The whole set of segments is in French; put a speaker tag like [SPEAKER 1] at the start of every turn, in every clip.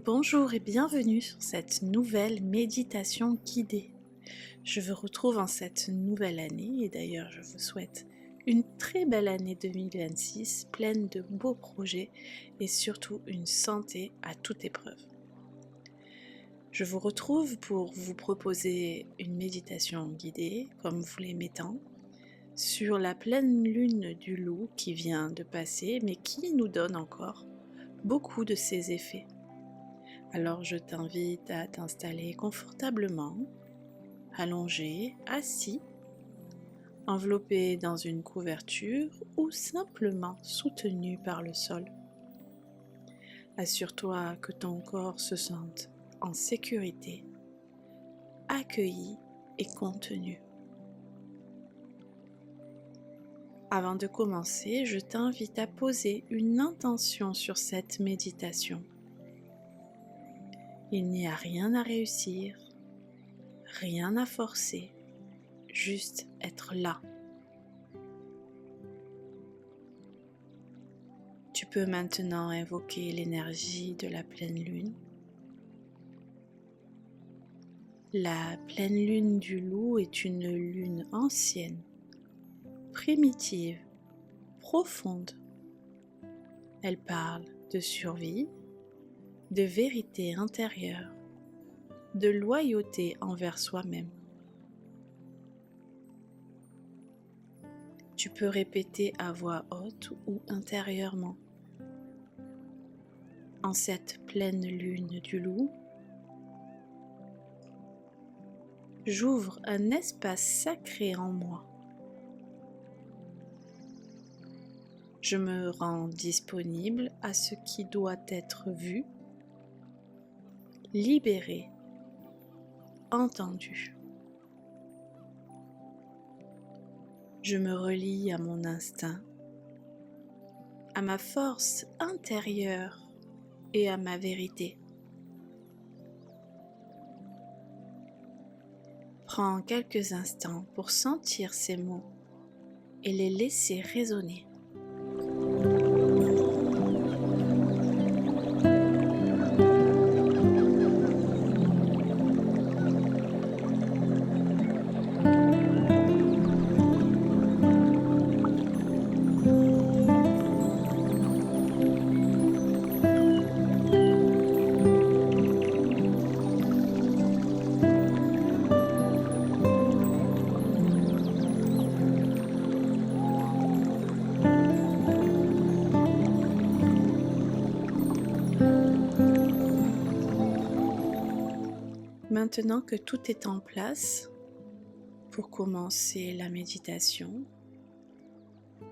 [SPEAKER 1] Bonjour et bienvenue sur cette nouvelle méditation guidée. Je vous retrouve en cette nouvelle année et d'ailleurs je vous souhaite une très belle année 2026 pleine de beaux projets et surtout une santé à toute épreuve. Je vous retrouve pour vous proposer une méditation guidée, comme vous l'aimez tant, sur la pleine lune du loup qui vient de passer mais qui nous donne encore beaucoup de ses effets. Alors je t'invite à t'installer confortablement, allongé, assis, enveloppé dans une couverture ou simplement soutenu par le sol. Assure-toi que ton corps se sente en sécurité, accueilli et contenu. Avant de commencer, je t'invite à poser une intention sur cette méditation. Il n'y a rien à réussir, rien à forcer, juste être là. Tu peux maintenant invoquer l'énergie de la pleine lune. La pleine lune du loup est une lune ancienne, primitive, profonde. Elle parle de survie, de vérité intérieure, de loyauté envers soi-même. Tu peux répéter à voix haute ou intérieurement. En cette pleine lune du loup, j'ouvre un espace sacré en moi. Je me rends disponible à ce qui doit être vu, libéré, entendu. Je me relie à mon instinct, à ma force intérieure et à ma vérité. Prends quelques instants pour sentir ces mots et les laisser résonner. Maintenant que tout est en place, pour commencer la méditation,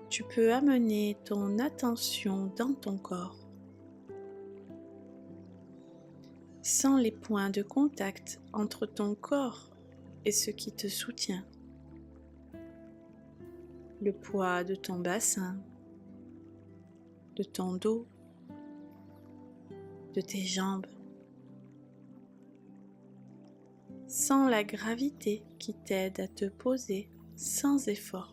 [SPEAKER 1] tu peux amener ton attention dans ton corps. Sens les points de contact entre ton corps et ce qui te soutient. Le poids de ton bassin, de ton dos, de tes jambes. Sens la gravité qui t'aide à te poser sans effort.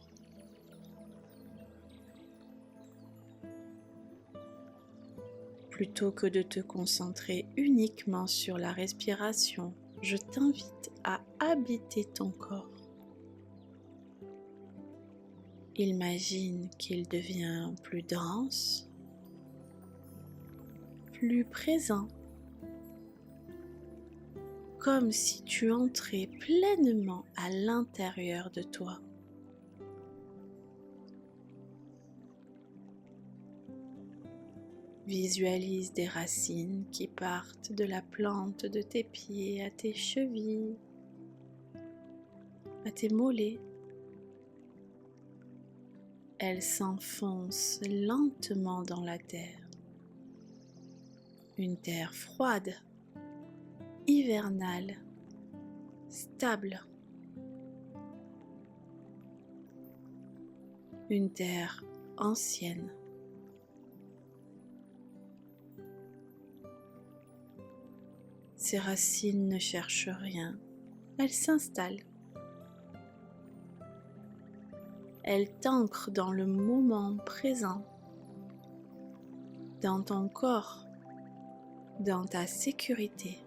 [SPEAKER 1] Plutôt que de te concentrer uniquement sur la respiration, je t'invite à habiter ton corps. Imagine qu'il devient plus dense, plus présent, comme si tu entrais pleinement à l'intérieur de toi. Visualise des racines qui partent de la plante de tes pieds à tes chevilles, à tes mollets. Elles s'enfoncent lentement dans la terre. Une terre froide, hivernale, stable. Une terre ancienne. Ces racines ne cherchent rien, elles s'installent. Elles t'ancrent dans le moment présent, dans ton corps, dans ta sécurité.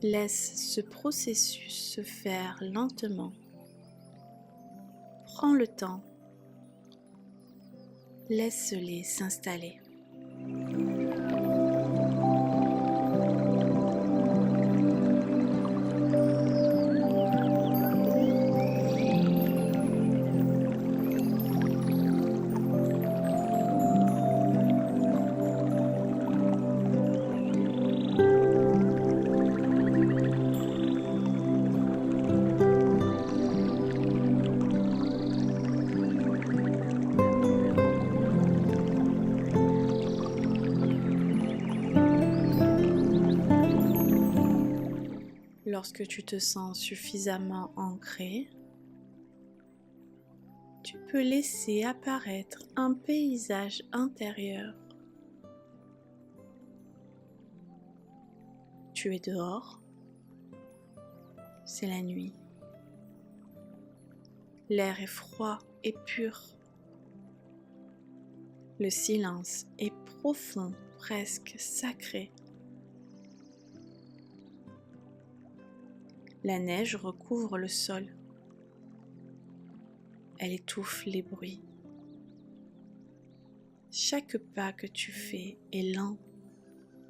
[SPEAKER 1] Laisse ce processus se faire lentement. Prends le temps. Laisse-les s'installer. Lorsque tu te sens suffisamment ancré, tu peux laisser apparaître un paysage intérieur. Tu es dehors, c'est la nuit. L'air est froid et pur. Le silence est profond, presque sacré. La neige recouvre le sol. Elle étouffe les bruits. Chaque pas que tu fais est lent,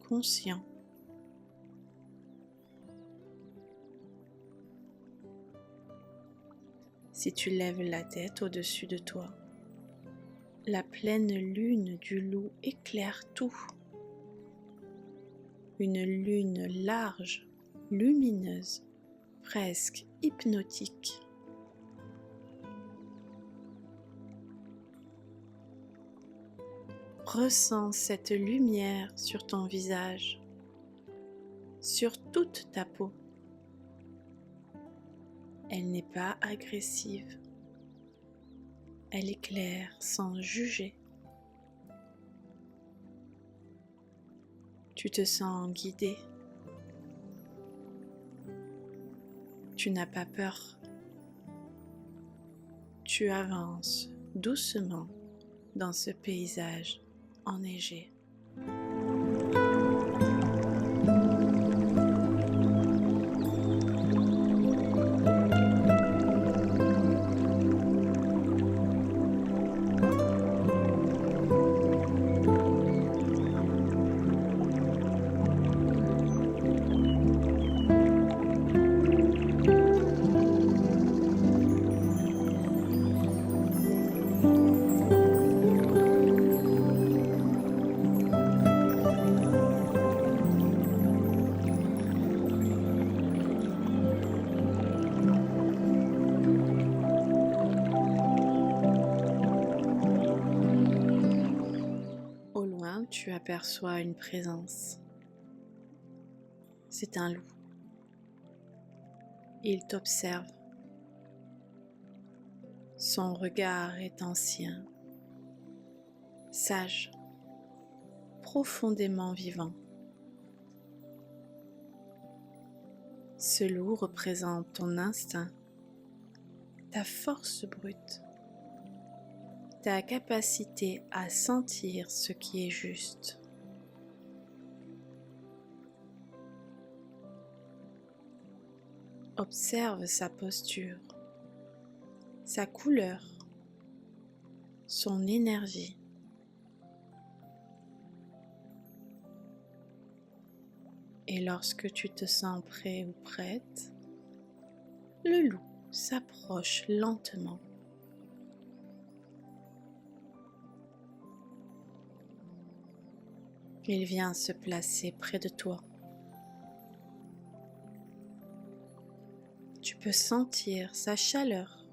[SPEAKER 1] conscient. Si tu lèves la tête au-dessus de toi, la pleine lune du loup éclaire tout. Une lune large, lumineuse, presque hypnotique. Ressens cette lumière sur ton visage, sur toute ta peau. Elle n'est pas agressive. Elle éclaire sans juger. Tu te sens guidé. Tu n'as pas peur. Tu avances doucement dans ce paysage enneigé. Tu aperçois une présence. C'est un loup. Il t'observe. Son regard est ancien, sage, profondément vivant. Ce loup représente ton instinct, ta force brute, ta capacité à sentir ce qui est juste. Observe sa posture, sa couleur, son énergie. Et lorsque tu te sens prêt ou prête, le loup s'approche lentement. Il vient se placer près de toi. Tu peux sentir sa chaleur,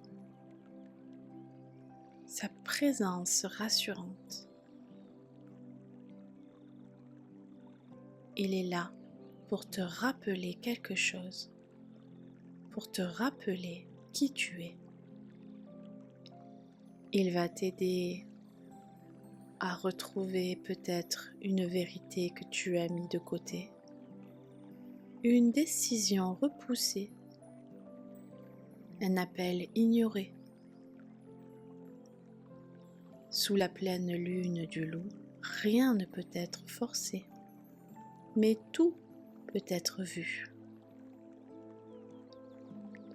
[SPEAKER 1] sa présence rassurante. Il est là pour te rappeler quelque chose, pour te rappeler qui tu es. Il va t'aider à retrouver peut-être une vérité que tu as mis de côté, une décision repoussée, un appel ignoré. Sous la pleine lune du loup, rien ne peut être forcé, mais tout peut être vu.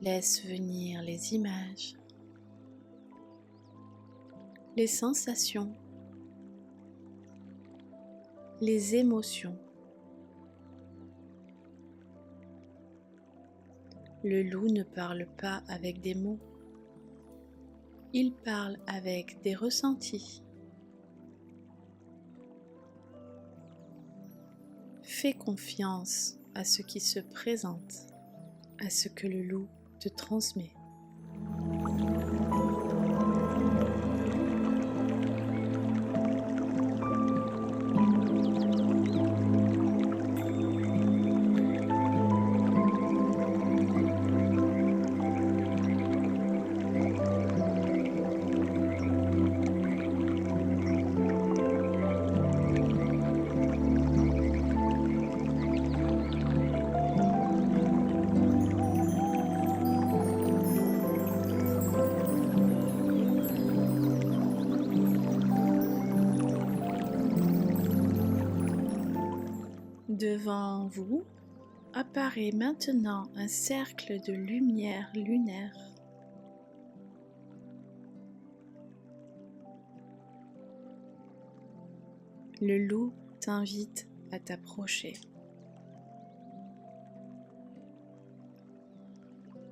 [SPEAKER 1] Laisse venir les images, les sensations, les émotions. Le loup ne parle pas avec des mots, il parle avec des ressentis. Fais confiance à ce qui se présente, à ce que le loup te transmet. Devant vous apparaît maintenant un cercle de lumière lunaire. Le loup t'invite à t'approcher.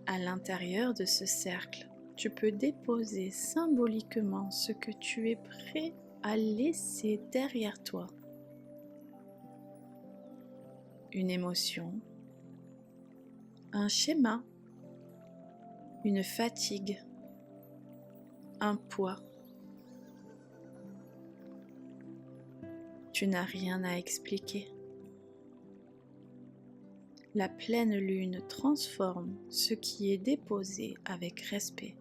[SPEAKER 1] À l'intérieur de ce cercle, tu peux déposer symboliquement ce que tu es prêt à laisser derrière toi. Une émotion, un schéma, une fatigue, un poids. Tu n'as rien à expliquer. La pleine lune transforme ce qui est déposé avec respect.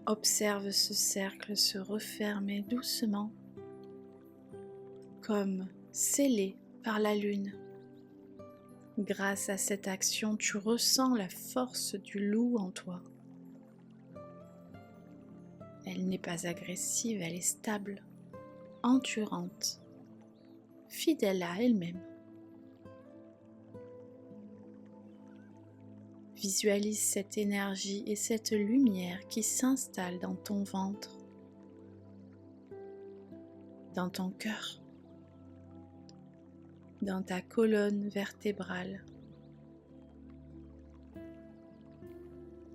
[SPEAKER 1] Observe ce cercle se refermer doucement, comme scellé par la lune. Grâce à cette action, tu ressens la force du loup en toi. Elle n'est pas agressive, elle est stable, endurante, fidèle à elle-même. Visualise cette énergie et cette lumière qui s'installe dans ton ventre, dans ton cœur, dans ta colonne vertébrale.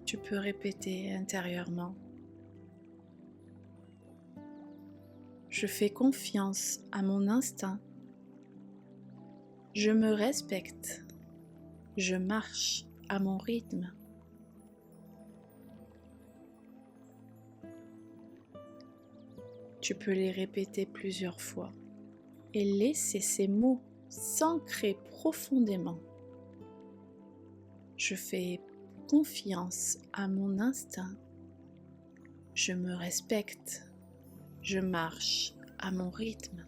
[SPEAKER 1] Tu peux répéter intérieurement: je fais confiance à mon instinct, je me respecte, je marche à mon rythme. Tu peux les répéter plusieurs fois et laisser ces mots s'ancrer profondément. Je fais confiance à mon instinct, je me respecte, je marche à mon rythme.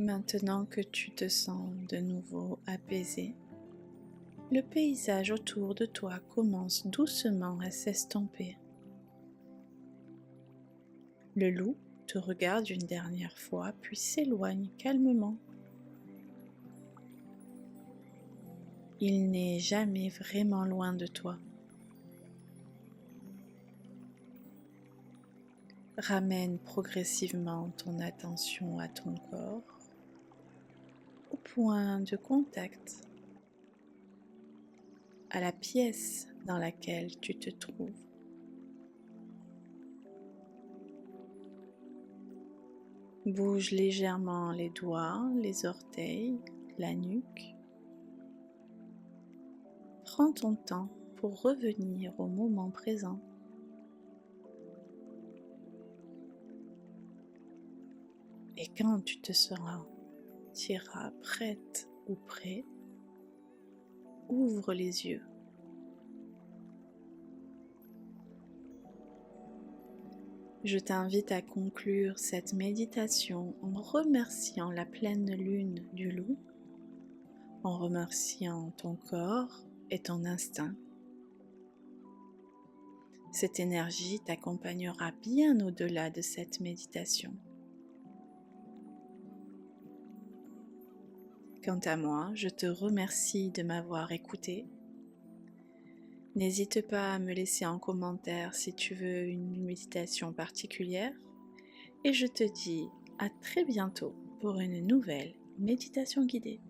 [SPEAKER 1] Maintenant que tu te sens de nouveau apaisé, le paysage autour de toi commence doucement à s'estomper. Le loup te regarde une dernière fois puis s'éloigne calmement. Il n'est jamais vraiment loin de toi. Ramène progressivement ton attention à ton corps, au point de contact. à la pièce dans laquelle tu te trouves. Bouge légèrement les doigts, les orteils, la nuque. Prends ton temps pour revenir au moment présent. Et quand tu te sentiras prête ou prêt, ouvre les yeux. Je t'invite à conclure cette méditation en remerciant la pleine lune du loup, en remerciant ton corps et ton instinct. Cette énergie t'accompagnera bien au-delà de cette méditation. Quant à moi, je te remercie de m'avoir écouté. N'hésite pas à me laisser en commentaire si tu veux une méditation particulière et je te dis à très bientôt pour une nouvelle méditation guidée.